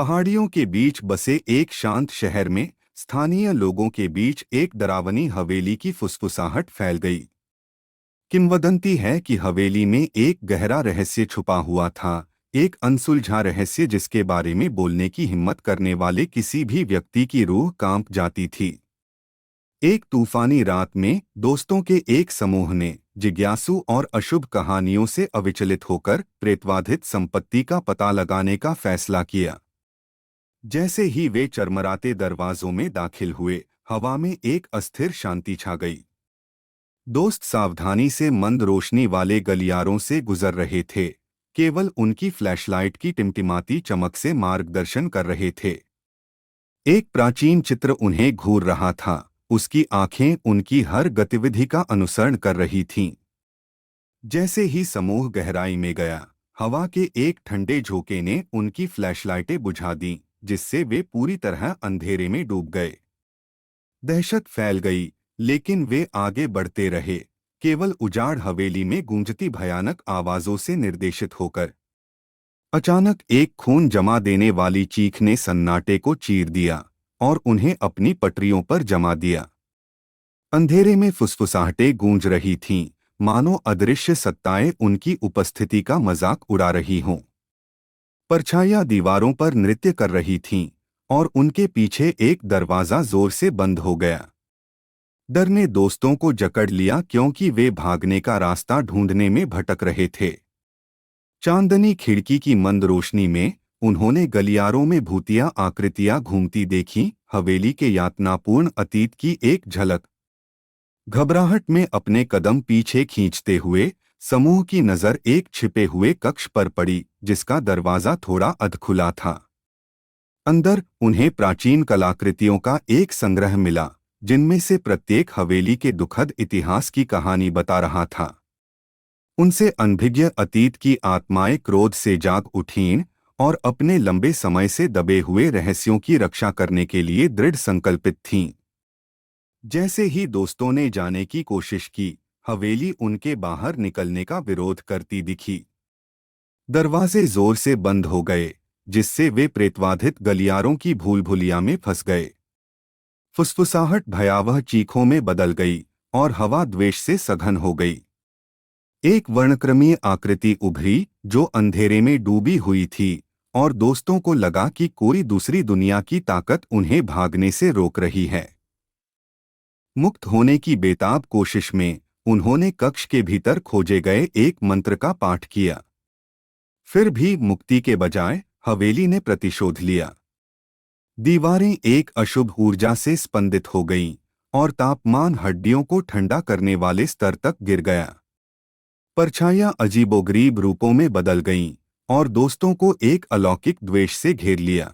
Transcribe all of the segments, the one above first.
पहाड़ियों के बीच बसे एक शांत शहर में स्थानीय लोगों के बीच एक डरावनी हवेली की फुसफुसाहट फैल गई। किंवदंती है कि हवेली में एक गहरा रहस्य छुपा हुआ था, एक अनसुलझा रहस्य जिसके बारे में बोलने की हिम्मत करने वाले किसी भी व्यक्ति की रूह कांप जाती थी। एक तूफानी रात में दोस्तों के एक समूह ने जिज्ञासु और अशुभ कहानियों से अविचलित होकर प्रेतवाधित संपत्ति का पता लगाने का फैसला किया। जैसे ही वे चरमराते दरवाजों में दाखिल हुए, हवा में एक अस्थिर शांति छा गई। दोस्त सावधानी से मंद रोशनी वाले गलियारों से गुजर रहे थे, केवल उनकी फ्लैशलाइट की टिमटिमाती चमक से मार्गदर्शन कर रहे थे। एक प्राचीन चित्र उन्हें घूर रहा था, उसकी आंखें उनकी हर गतिविधि का अनुसरण कर रही थीं। जैसे ही समूह गहराई में गया, हवा के एक ठंडे झोंके ने उनकी फ्लैशलाइटें बुझा दीं, जिससे वे पूरी तरह अंधेरे में डूब गए। दहशत फैल गई, लेकिन वे आगे बढ़ते रहे, केवल उजाड़ हवेली में गूंजती भयानक आवाजों से निर्देशित होकर। अचानक एक खून जमा देने वाली चीख ने सन्नाटे को चीर दिया और उन्हें अपनी पटरियों पर जमा दिया। अंधेरे में फुसफुसाहटें गूंज रही थीं, मानो अदृश्य सत्ताएं उनकी उपस्थिति का मजाक उड़ा रही हों। परछाइयां दीवारों पर नृत्य कर रही थीं और उनके पीछे एक दरवाजा जोर से बंद हो गया। डर ने दोस्तों को जकड़ लिया क्योंकि वे भागने का रास्ता ढूंढने में भटक रहे थे। चांदनी खिड़की की मंद रोशनी में उन्होंने गलियारों में भूतिया आकृतियां घूमती देखीं, हवेली के यातनापूर्ण अतीत की एक झलक। घबराहट में अपने कदम पीछे खींचते हुए समूह की नजर एक छिपे हुए कक्ष पर पड़ी, जिसका दरवाजा थोड़ा अधखुला था। अंदर उन्हें प्राचीन कलाकृतियों का एक संग्रह मिला, जिनमें से प्रत्येक हवेली के दुखद इतिहास की कहानी बता रहा था। उनसे अनभिज्ञ अतीत की आत्माएं क्रोध से जाग उठीं और अपने लंबे समय से दबे हुए रहस्यों की रक्षा करने के लिए दृढ़ संकल्पित थीं। जैसे ही दोस्तों ने जाने की कोशिश की, हवेली उनके बाहर निकलने का विरोध करती दिखी। दरवाजे जोर से बंद हो गए, जिससे वे प्रेतवाधित गलियारों की भूलभुलिया में फंस गए। फुसफुसाहट भयावह चीखों में बदल गई और हवा द्वेष से सघन हो गई। एक वर्णक्रमीय आकृति उभरी जो अंधेरे में डूबी हुई थी और दोस्तों को लगा कि कोई दूसरी दुनिया की ताकत उन्हें भागने से रोक रही है। मुक्त होने की बेताब कोशिश में उन्होंने कक्ष के भीतर खोजे गए एक मंत्र का पाठ किया। फिर भी मुक्ति के बजाय हवेली ने प्रतिशोध लिया। दीवारें एक अशुभ ऊर्जा से स्पंदित हो गईं और तापमान हड्डियों को ठंडा करने वाले स्तर तक गिर गया। परछाइयां अजीबोगरीब रूपों में बदल गईं और दोस्तों को एक अलौकिक द्वेष से घेर लिया।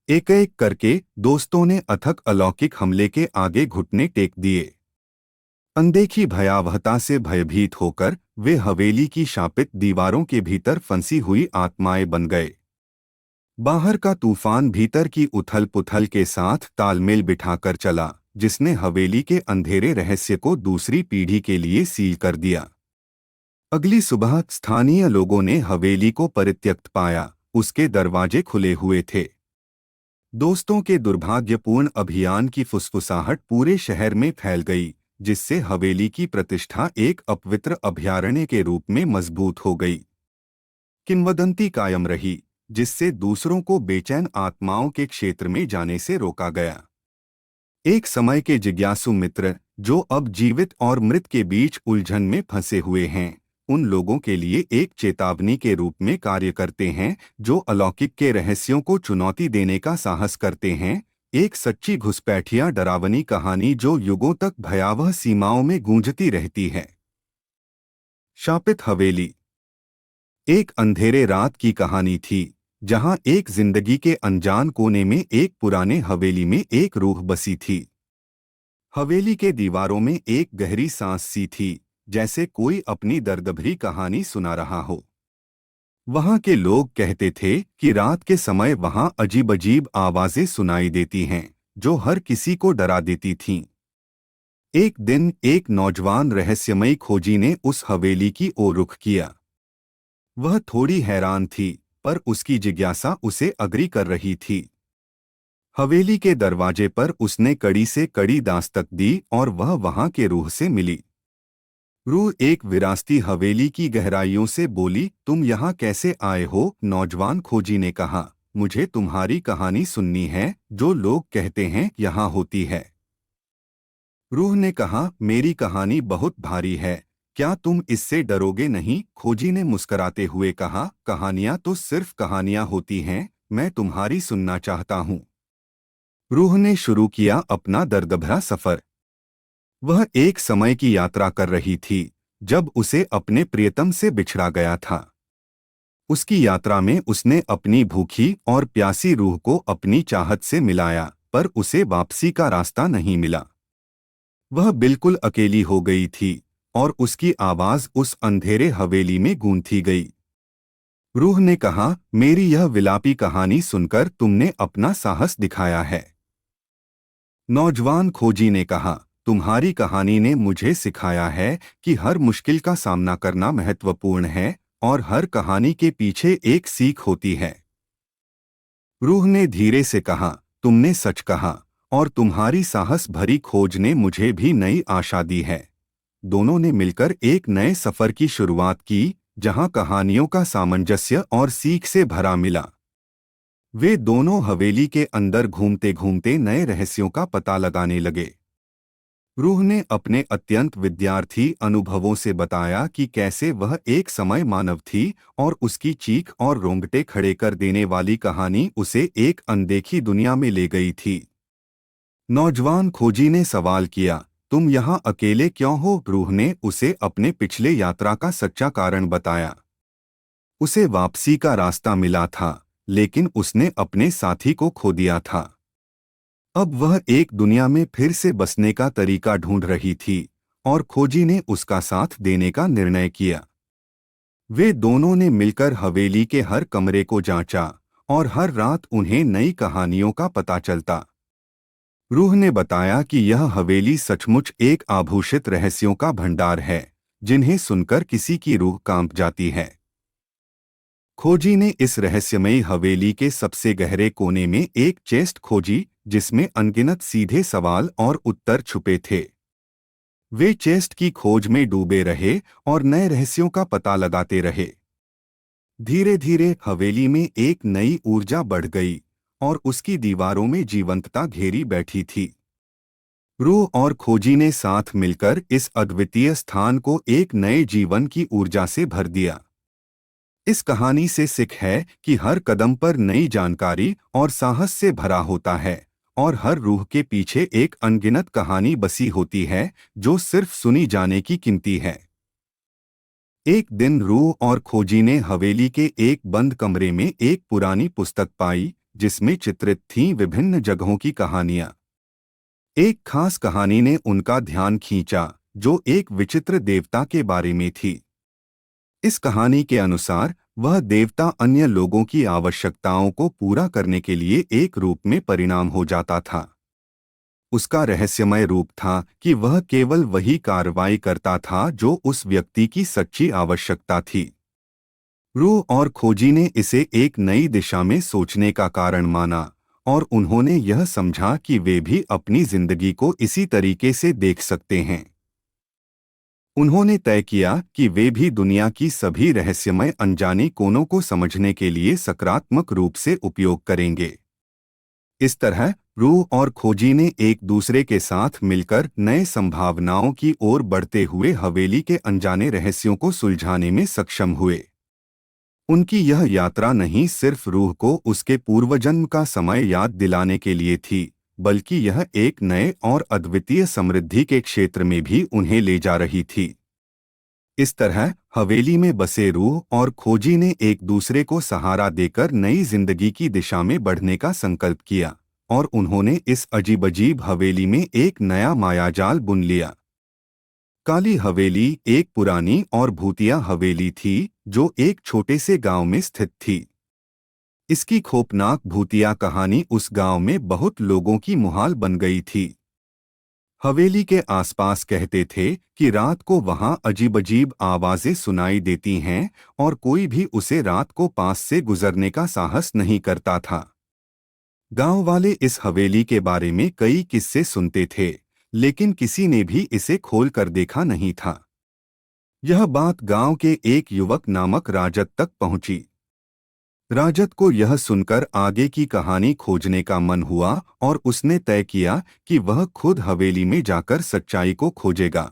एक एक करके दोस्तों ने अथक अलौकिक हमले के आगे घुटने टेक दिए। अनदेखी भयावहता से भयभीत होकर वे हवेली की शापित दीवारों के भीतर फंसी हुई आत्माएं बन गए। बाहर का तूफान भीतर की उथल-पुथल के साथ तालमेल बिठाकर चला, जिसने हवेली के अंधेरे रहस्य को दूसरी पीढ़ी के लिए सील कर दिया। अगली सुबह स्थानीय लोगों ने हवेली को परित्यक्त पाया, उसके दरवाजे खुले हुए थे। दोस्तों के दुर्भाग्यपूर्ण अभियान की फुसफुसाहट पूरे शहर में फैल गई, जिससे हवेली की प्रतिष्ठा एक अपवित्र अभयारण्य के रूप में मजबूत हो गई। किंवदंती कायम रही, जिससे दूसरों को बेचैन आत्माओं के क्षेत्र में जाने से रोका गया। एक समय के जिज्ञासु मित्र, जो अब जीवित और मृत के बीच उलझन में फंसे हुए हैं, उन लोगों के लिए एक चेतावनी के रूप में कार्य करते हैं, जो अलौकिक के रहस्यों को चुनौती देने का साहस करते हैं। एक सच्ची घुसपैठिया डरावनी कहानी जो युगों तक भयावह सीमाओं में गूंजती रहती है। शापित हवेली। एक अंधेरे रात की कहानी थी, जहां एक जिंदगी के अनजान कोने में एक पुराने हवेली में एक रूह बसी थी। हवेली के दीवारों में एक गहरी सांस सी थी, जैसे कोई अपनी दर्दभरी कहानी सुना रहा हो। वहां के लोग कहते थे कि रात के समय वहां अजीब-अजीब आवाजें सुनाई देती हैं, जो हर किसी को डरा देती थीं। एक दिन एक नौजवान रहस्यमयी खोजी ने उस हवेली की ओर रुख किया। वह थोड़ी हैरान थी, पर उसकी जिज्ञासा उसे अग्री कर रही थी। हवेली के दरवाजे पर उसने कड़ी से कड़ी दास्तक दी और वह वहां के रूह से मिली। रूह एक विरासती हवेली की गहराइयों से बोली, तुम यहाँ कैसे आए हो? नौजवान खोजी ने कहा, मुझे तुम्हारी कहानी सुननी है, जो लोग कहते हैं यहाँ होती है। रूह ने कहा, मेरी कहानी बहुत भारी है, क्या तुम इससे डरोगे नहीं? खोजी ने मुस्कराते हुए कहा, कहानियां तो सिर्फ कहानियां होती हैं, मैं तुम्हारी सुनना चाहता हूँ। रूह ने शुरू किया अपना दर्दभरा सफर। वह एक समय की यात्रा कर रही थी जब उसे अपने प्रियतम से बिछड़ा गया था। उसकी यात्रा में उसने अपनी भूखी और प्यासी रूह को अपनी चाहत से मिलाया, पर उसे वापसी का रास्ता नहीं मिला। वह बिल्कुल अकेली हो गई थी और उसकी आवाज उस अंधेरे हवेली में गूंथी गई। रूह ने कहा, मेरी यह विलापी कहानी सुनकर तुमने अपना साहस दिखाया है। नौजवान खोजी ने कहा, तुम्हारी कहानी ने मुझे सिखाया है कि हर मुश्किल का सामना करना महत्वपूर्ण है और हर कहानी के पीछे एक सीख होती है। रूह ने धीरे से कहा, तुमने सच कहा और तुम्हारी साहस भरी खोज ने मुझे भी नई आशा दी है। दोनों ने मिलकर एक नए सफर की शुरुआत की, जहां कहानियों का सामंजस्य और सीख से भरा मिला। वे दोनों हवेली के अंदर घूमते घूमते नए रहस्यों का पता लगाने लगे। रूह ने अपने अत्यंत विद्यार्थी अनुभवों से बताया कि कैसे वह एक समय मानव थी और उसकी चीख और रोंगटे खड़े कर देने वाली कहानी उसे एक अनदेखी दुनिया में ले गई थी। नौजवान खोजी ने सवाल किया, तुम यहाँ अकेले क्यों हो? रूह ने उसे अपने पिछले यात्रा का सच्चा कारण बताया। उसे वापसी का रास्ता मिला था, लेकिन उसने अपने साथी को खो दिया था। अब वह एक दुनिया में फिर से बसने का तरीका ढूंढ रही थी और खोजी ने उसका साथ देने का निर्णय किया। वे दोनों ने मिलकर हवेली के हर कमरे को जांचा और हर रात उन्हें नई कहानियों का पता चलता। रूह ने बताया कि यह हवेली सचमुच एक आभूषित रहस्यों का भंडार है, जिन्हें सुनकर किसी की रूह कांप जाती है। खोजी ने इस रहस्यमयी हवेली के सबसे गहरे कोने में एक चेस्ट खोजी, जिसमें अनगिनत सीधे सवाल और उत्तर छुपे थे। वे चेस्ट की खोज में डूबे रहे और नए रहस्यों का पता लगाते रहे। धीरे धीरे हवेली में एक नई ऊर्जा बढ़ गई और उसकी दीवारों में जीवंतता घेरी बैठी थी। रूह और खोजी ने साथ मिलकर इस अद्वितीय स्थान को एक नए जीवन की ऊर्जा से भर दिया। इस कहानी से सीख है कि हर कदम पर नई जानकारी और साहस से भरा होता है और हर रूह के पीछे एक अनगिनत कहानी बसी होती है, जो सिर्फ सुनी जाने की कीमती है। एक दिन रूह और खोजी ने हवेली के एक बंद कमरे में एक पुरानी पुस्तक पाई, जिसमें चित्रित थीं विभिन्न जगहों की कहानियां। एक खास कहानी ने उनका ध्यान खींचा, जो एक विचित्र देवता के बारे में थी। इस कहानी के अनुसार वह देवता अन्य लोगों की आवश्यकताओं को पूरा करने के लिए एक रूप में परिणाम हो जाता था। उसका रहस्यमय रूप था कि वह केवल वही कार्रवाई करता था जो उस व्यक्ति की सच्ची आवश्यकता थी। रूह और खोजी ने इसे एक नई दिशा में सोचने का कारण माना और उन्होंने यह समझा कि वे भी अपनी जिंदगी को इसी तरीके से देख सकते हैं। उन्होंने तय किया कि वे भी दुनिया की सभी रहस्यमय अनजानी कोनों को समझने के लिए सकारात्मक रूप से उपयोग करेंगे। इस तरह रूह और खोजी ने एक दूसरे के साथ मिलकर नए संभावनाओं की ओर बढ़ते हुए हवेली के अनजाने रहस्यों को सुलझाने में सक्षम हुए। उनकी यह यात्रा नहीं सिर्फ रूह को उसके पूर्वजन्म का समय याद दिलाने के लिए थी, बल्कि यह एक नए और अद्वितीय समृद्धि के क्षेत्र में भी उन्हें ले जा रही थी। इस तरह हवेली में बसे रूह और खोजी ने एक दूसरे को सहारा देकर नई जिंदगी की दिशा में बढ़ने का संकल्प किया और उन्होंने इस अजीब-अजीब हवेली में एक नया मायाजाल बुन लिया। काली हवेली एक पुरानी और भूतिया हवेली थी, जो एक छोटे से गांव में स्थित थी। इसकी खौफनाक भूतिया कहानी उस गांव में बहुत लोगों की मुहाल बन गई थी। हवेली के आसपास कहते थे कि रात को वहां अजीब-अजीब आवाजें सुनाई देती हैं और कोई भी उसे रात को पास से गुजरने का साहस नहीं करता था। गांव वाले इस हवेली के बारे में कई किस्से सुनते थे, लेकिन किसी ने भी इसे खोल कर देखा नहीं था। यह बात गांव के एक युवक नामक राजत तक पहुंची। राजत को यह सुनकर आगे की कहानी खोजने का मन हुआ और उसने तय किया कि वह खुद हवेली में जाकर सच्चाई को खोजेगा।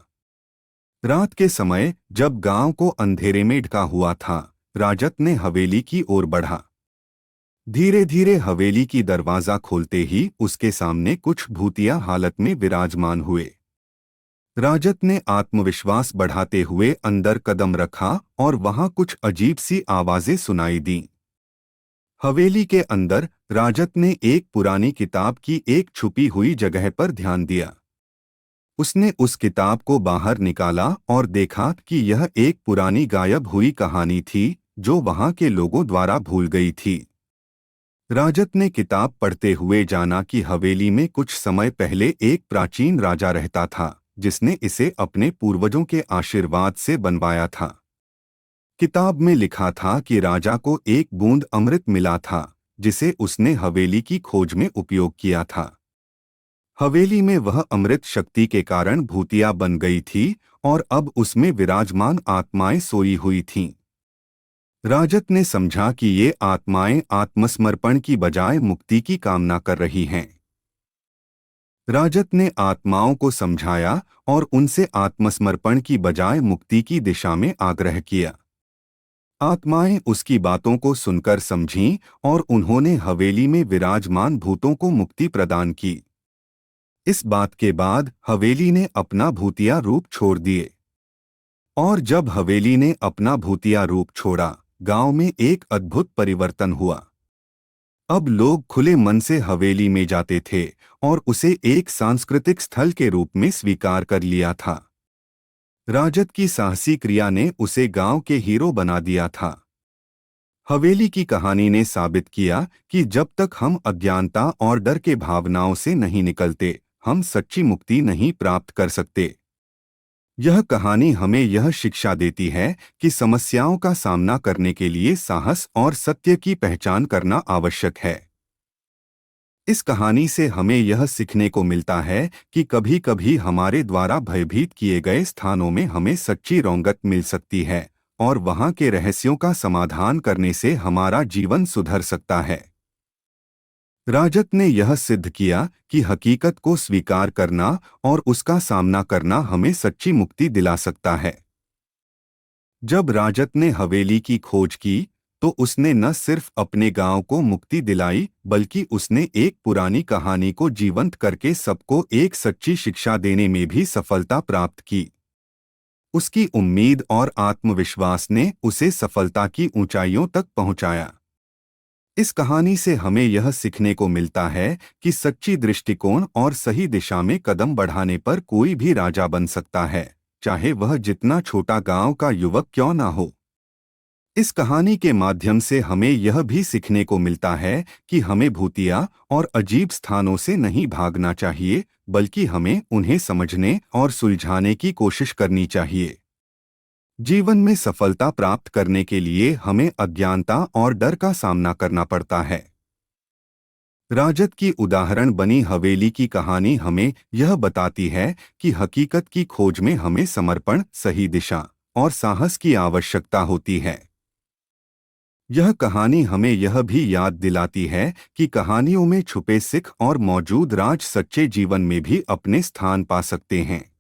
रात के समय जब गांव को अंधेरे में ढका हुआ था, राजत ने हवेली की ओर बढ़ा। धीरे धीरे हवेली की दरवाजा खोलते ही उसके सामने कुछ भूतिया हालत में विराजमान हुए। राजत ने आत्मविश्वास बढ़ाते हुए अंदर कदम रखा और वहां कुछ अजीब सी आवाजें सुनाई दीं। हवेली के अंदर राजत ने एक पुरानी किताब की एक छुपी हुई जगह पर ध्यान दिया। उसने उस किताब को बाहर निकाला और देखा कि यह एक पुरानी गायब हुई कहानी थी जो वहां के लोगों द्वारा भूल गई थी। राजत ने किताब पढ़ते हुए जाना कि हवेली में कुछ समय पहले एक प्राचीन राजा रहता था जिसने इसे अपने पूर्वजों के आशीर्वाद से बनवाया था। किताब में लिखा था कि राजा को एक बूंद अमृत मिला था जिसे उसने हवेली की खोज में उपयोग किया था। हवेली में वह अमृत शक्ति के कारण भूतिया बन गई थी और अब उसमें विराजमान आत्माएं सोई हुई थीं। राजत ने समझा कि ये आत्माएं आत्मसमर्पण की बजाय मुक्ति की कामना कर रही हैं। राजत ने आत्माओं को समझाया और उनसे आत्मसमर्पण की बजाय मुक्ति की दिशा में आग्रह किया। आत्माएं उसकी बातों को सुनकर समझीं और उन्होंने हवेली में विराजमान भूतों को मुक्ति प्रदान की। इस बात के बाद हवेली ने अपना भूतिया रूप छोड़ दिए। और जब हवेली ने अपना भूतिया रूप छोड़ा, गांव में एक अद्भुत परिवर्तन हुआ। अब लोग खुले मन से हवेली में जाते थे और उसे एक सांस्कृतिक स्थल के रूप में स्वीकार कर लिया था। राजत की साहसी क्रिया ने उसे गांव के हीरो बना दिया था। हवेली की कहानी ने साबित किया कि जब तक हम अज्ञानता और डर के भावनाओं से नहीं निकलते, हम सच्ची मुक्ति नहीं प्राप्त कर सकते। यह कहानी हमें यह शिक्षा देती है कि समस्याओं का सामना करने के लिए साहस और सत्य की पहचान करना आवश्यक है। इस कहानी से हमें यह सीखने को मिलता है कि कभी-कभी हमारे द्वारा भयभीत किए गए स्थानों में हमें सच्ची रौनक मिल सकती है और वहां के रहस्यों का समाधान करने से हमारा जीवन सुधर सकता है। राजत ने यह सिद्ध किया कि हकीकत को स्वीकार करना और उसका सामना करना हमें सच्ची मुक्ति दिला सकता है। जब राजत ने हवेली की खोज की, तो उसने न सिर्फ अपने गांव को मुक्ति दिलाई, बल्कि उसने एक पुरानी कहानी को जीवंत करके सबको एक सच्ची शिक्षा देने में भी सफलता प्राप्त की। उसकी उम्मीद और आत्मविश्वास ने उसे सफलता की ऊंचाइयों तक पहुंचाया। इस कहानी से हमें यह सीखने को मिलता है कि सच्ची दृष्टिकोण और सही दिशा में कदम बढ़ाने पर कोई भी राजा बन सकता है, चाहे वह जितना छोटा गांव का युवक क्यों ना हो। इस कहानी के माध्यम से हमें यह भी सीखने को मिलता है कि हमें भूतिया और अजीब स्थानों से नहीं भागना चाहिए, बल्कि हमें उन्हें समझने और सुलझाने की कोशिश करनी चाहिए। जीवन में सफलता प्राप्त करने के लिए हमें अज्ञानता और डर का सामना करना पड़ता है। राजत की उदाहरण बनी हवेली की कहानी हमें यह बताती है कि हकीकत की खोज में हमें समर्पण, सही दिशा और साहस की आवश्यकता होती है। यह कहानी हमें यह भी याद दिलाती है कि कहानियों में छुपे सिख और मौजूद राज सच्चे जीवन में भी अपने स्थान पा सकते हैं।